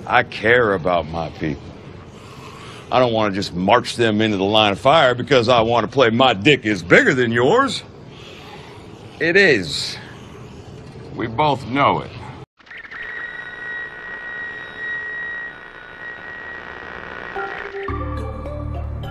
I care about my people. I don't want to just march them into the line of fire because I want to play my dick is bigger than yours. It is. We both know it.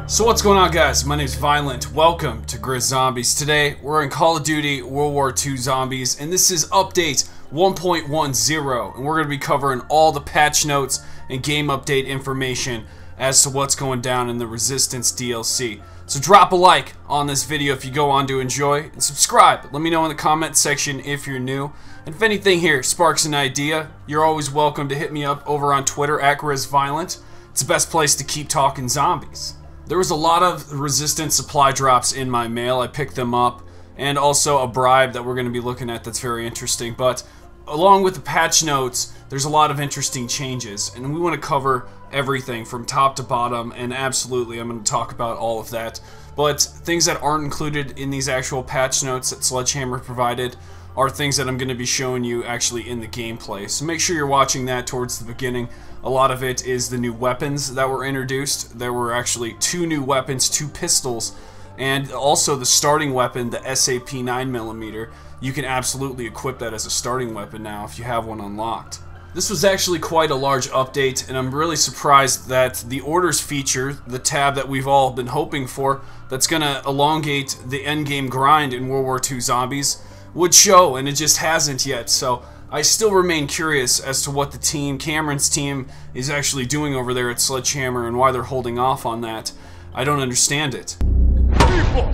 So what's going on, guys? My name's Violent. Welcome to Grizz Zombies. Today we're in Call of Duty World War II Zombies, and this is update 1.10, and we're going to be covering all the patch notes and game update information as to what's going down in the Resistance DLC. So drop a like on this video if you go on to enjoy, and subscribe. Let me know in the comment section if you're new. And if anything here sparks an idea, you're always welcome to hit me up over on Twitter at GrizzViolent. It's the best place to keep talking zombies. There was a lot of Resistance supply drops in my mail. I picked them up, and also a bribe that we're going to be looking at that's very interesting. But along with the patch notes, there's a lot of interesting changes, and we want to cover everything from top to bottom, and absolutely I'm going to talk about all of that. But things that aren't included in these actual patch notes that Sledgehammer provided are things that I'm going to be showing you actually in the gameplay. So make sure you're watching that towards the beginning. A lot of it is the new weapons that were introduced. There were actually 2 new weapons, 2 pistols, and also the starting weapon, the SAP 9mm. You can absolutely equip that as a starting weapon now if you have one unlocked. This was actually quite a large update, and I'm really surprised that the orders feature, the tab that we've all been hoping for, that's going to elongate the endgame grind in World War II Zombies, would show, and it just hasn't yet. So I still remain curious as to what the team, Cameron's team, is actually doing over there at Sledgehammer and why they're holding off on that. I don't understand it. People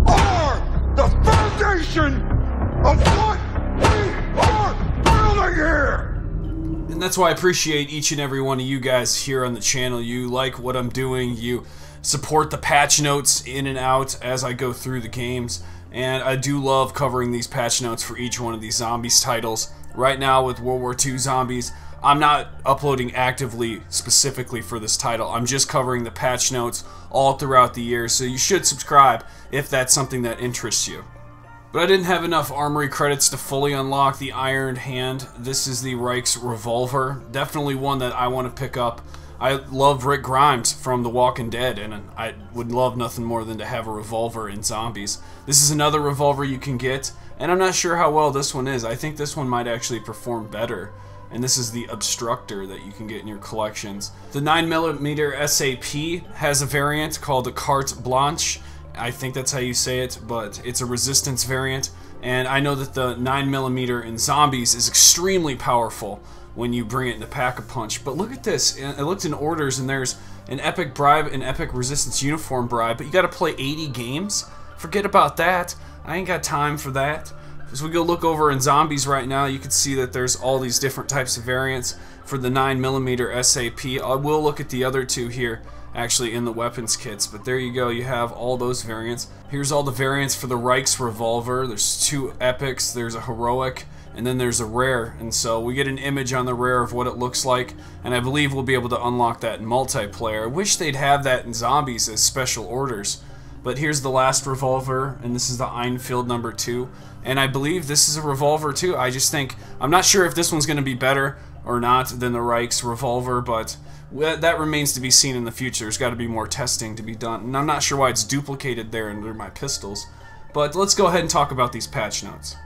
are the foundation of what we are building here! And that's why I appreciate each and every one of you guys here on the channel. You like what I'm doing, you support the patch notes in and out as I go through the games. And I do love covering these patch notes for each one of these Zombies titles. Right now with World War II Zombies, I'm not uploading actively specifically for this title. I'm just covering the patch notes all throughout the year, so you should subscribe if that's something that interests you. But I didn't have enough armory credits to fully unlock the Iron Hand. This is the Reichsrevolver. Definitely one that I want to pick up. I love Rick Grimes from The Walking Dead, and I would love nothing more than to have a revolver in Zombies. This is another revolver you can get, and I'm not sure how well this one is. I think this one might actually perform better. And this is the Obstructor that you can get in your collections. The 9mm SAP has a variant called the Carte Blanche. I think that's how you say it, but it's a Resistance variant. And I know that the 9mm in Zombies is extremely powerful when you bring it in the Pack-a-Punch. But look at this. I looked in orders, and there's an epic bribe, an epic Resistance uniform bribe, but you gotta play 80 games? Forget about that. I ain't got time for that. As we go look over in Zombies right now, you can see that there's all these different types of variants for the 9mm SAP. I will look at the other 2 here, actually in the weapons kits, but there you go, you have all those variants. Here's all the variants for the Reichsrevolver. There's 2 epics, there's a heroic, and then there's a rare, and so we get an image on the rare of what it looks like, and I believe we'll be able to unlock that in multiplayer. I wish they'd have that in Zombies as special orders. But here's the last revolver, and this is the Einfield number 2, and I believe this is a revolver too. I just think, I'm not sure if this one's going to be better or not than the Reichsrevolver, but that remains to be seen in the future. There's got to be more testing to be done, and I'm not sure why it's duplicated there under my pistols. But let's go ahead and talk about these patch notes.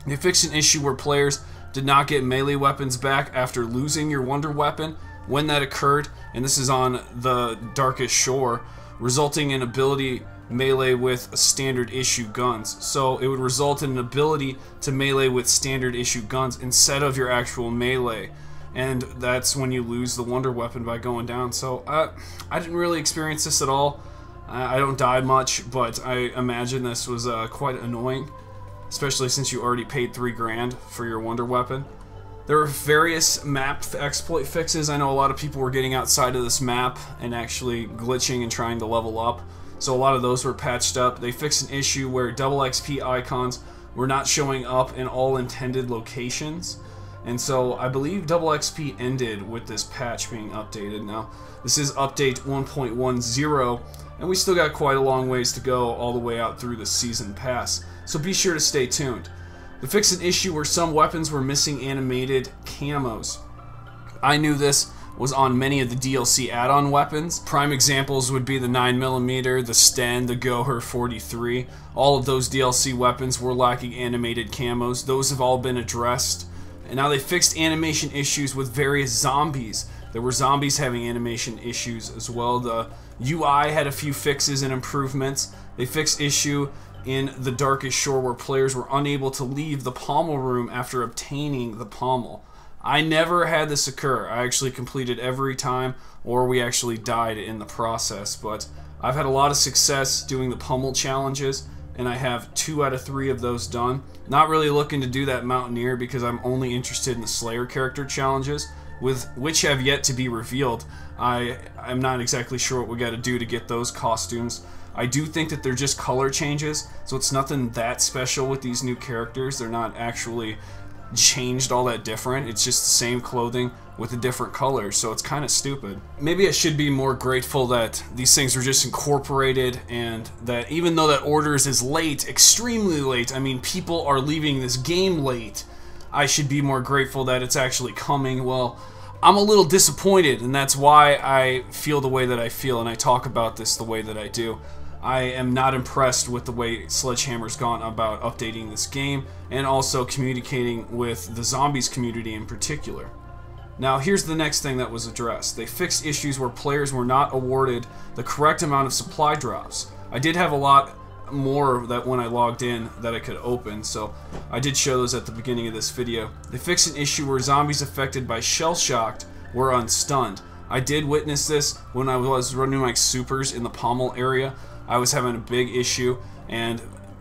They fixed an issue where players did not get melee weapons back after losing your wonder weapon when that occurred, and this is on the Darkest Shore, resulting in ability melee with standard issue guns. So it would result in an ability to melee with standard issue guns instead of your actual melee, and that's when you lose the wonder weapon by going down. So I didn't really experience this at all. I don't die much, but I imagine this was quite annoying, especially since you already paid $3 grand for your wonder weapon. There were various map exploit fixes. I know a lot of people were getting outside of this map and actually glitching and trying to level up. So a lot of those were patched up. They fixed an issue where double XP icons were not showing up in all intended locations. And so I believe double XP ended with this patch being updated. Now, this is update 1.10, and we still got quite a long ways to go all the way out through the season pass. So be sure to stay tuned. They fixed an issue where some weapons were missing animated camos. I knew this was on many of the DLC add-on weapons. Prime examples would be the 9mm, the Sten, the Goher 43. All of those DLC weapons were lacking animated camos. Those have all been addressed. And now they fixed animation issues with various zombies. There were zombies having animation issues as well. The UI had a few fixes and improvements. They fixed issue in the Darkest Shore where players were unable to leave the pommel room after obtaining the pommel. I never had this occur. I actually completed every time, or we actually died in the process. But I've had a lot of success doing the pommel challenges, and I have 2 out of 3 of those done. Not really looking to do that Mountaineer because I'm only interested in the Slayer character challenges, which have yet to be revealed. I'm not exactly sure what we got to do to get those costumes. I do think that they're just color changes, so it's nothing that special with these new characters. They're not actually changed all that different. It's just the same clothing with a different color, so it's kind of stupid. Maybe I should be more grateful that these things were just incorporated, and that even though that Orders is late, extremely late, I mean people are leaving this game late, I should be more grateful that it's actually coming. Well, I'm a little disappointed, and that's why I feel the way that I feel and I talk about this the way that I do. I am not impressed with the way Sledgehammer's gone about updating this game and also communicating with the zombies community in particular. Now here's the next thing that was addressed. They fixed issues where players were not awarded the correct amount of supply drops. I did have a lot more that when I logged in that I could open, so I did show those at the beginning of this video. They fixed an issue where zombies affected by shell shocked were unstunned. I did witness this when I was running my supers in the pommel area. I was having a big issue and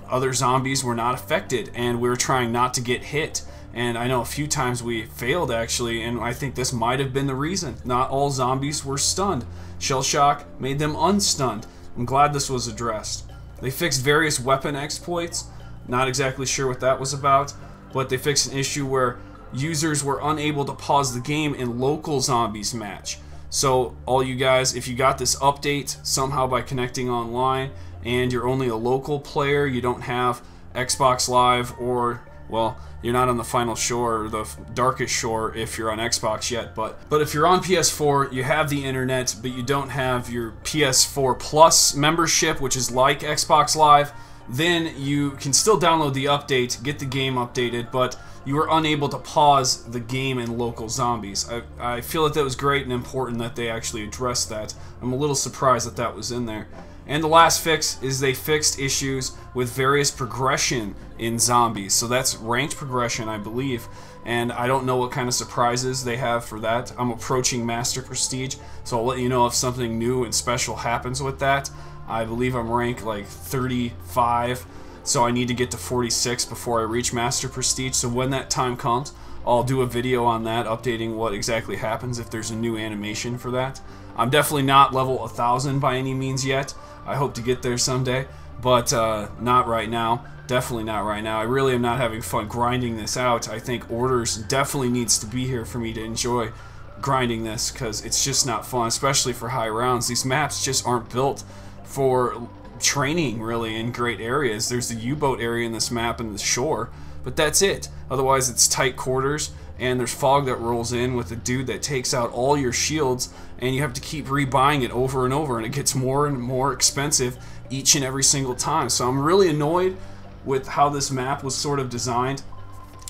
other zombies were not affected, and we were trying not to get hit. And I know a few times we failed actually, and I think this might have been the reason. Not all zombies were stunned. Shell shock made them unstunned. I'm glad this was addressed. They fixed various weapon exploits. Not exactly sure what that was about, but they fixed an issue where users were unable to pause the game in local zombies match. So all you guys, if you got this update somehow by connecting online and you're only a local player, you don't have Xbox Live, or, well, you're not on the Final Shore or the Darkest Shore if you're on Xbox yet, but if you're on PS4, you have the internet, but you don't have your PS4 Plus membership, which is like Xbox Live, then you can still download the update, get the game updated, but you were unable to pause the game in local zombies. I feel that was great and important that they actually addressed that. I'm a little surprised that that was in there. And the last fix is they fixed issues with various progression in zombies. So that's ranked progression, I believe. And I don't know what kind of surprises they have for that. I'm approaching Master Prestige, so I'll let you know if something new and special happens with that. I believe I'm ranked like 35. So I need to get to 46 before I reach Master Prestige. So when that time comes, I'll do a video on that, updating what exactly happens if there's a new animation for that. I'm definitely not level 1000 by any means yet. I hope to get there someday, but not right now. Definitely not right now. I really am not having fun grinding this out. I think Orders definitely needs to be here for me to enjoy grinding this, because it's just not fun, especially for high rounds. These maps just aren't built for training really in great areas. There's the U-boat area in this map and the shore, but that's it. Otherwise it's tight quarters, and there's fog that rolls in with a dude that takes out all your shields, and you have to keep rebuying it over and over, and it gets more and more expensive each and every single time. So I'm really annoyed with how this map was sort of designed.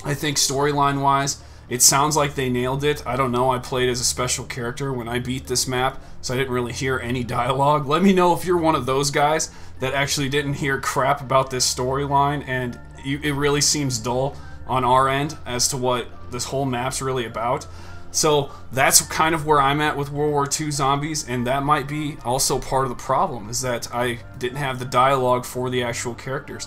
I think storyline wise it sounds like they nailed it. I don't know, I played as a special character when I beat this map, so I didn't really hear any dialogue. Let me know if you're one of those guys that actually didn't hear crap about this storyline, and it really seems dull on our end as to what this whole map's really about. So that's kind of where I'm at with World War II Zombies, and that might be also part of the problem, is that I didn't have the dialogue for the actual characters.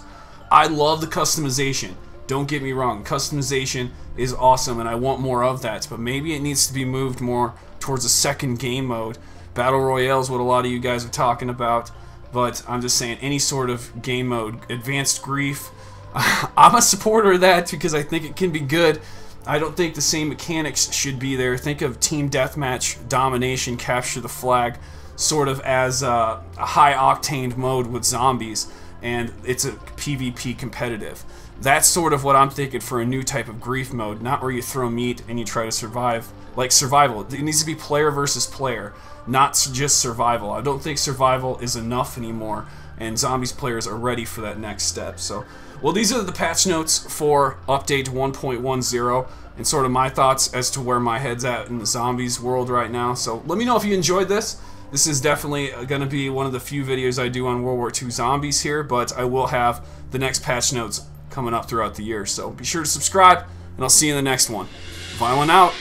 I love the customization. Don't get me wrong, customization is awesome and I want more of that, but maybe it needs to be moved more towards a second game mode. Battle Royale is what a lot of you guys are talking about, but I'm just saying any sort of game mode. Advanced Grief, I'm a supporter of that because I think it can be good. I don't think the same mechanics should be there. Think of Team Deathmatch, Domination, Capture the Flag, sort of as a high-octane mode with zombies, and it's a PvP competitive. that's sort of what I'm thinking for a new type of grief mode, not where you throw meat and you try to survive. Like survival, it needs to be player versus player, not just survival. I don't think survival is enough anymore, and zombies players are ready for that next step. So, well, these are the patch notes for update 1.10 and sort of my thoughts as to where my head's at in the zombies world right now. So let me know if you enjoyed this. This is definitely going to be one of the few videos I do on World War II zombies here, but I will have the next patch notes coming up throughout the year. So be sure to subscribe, and I'll see you in the next one. Violent out.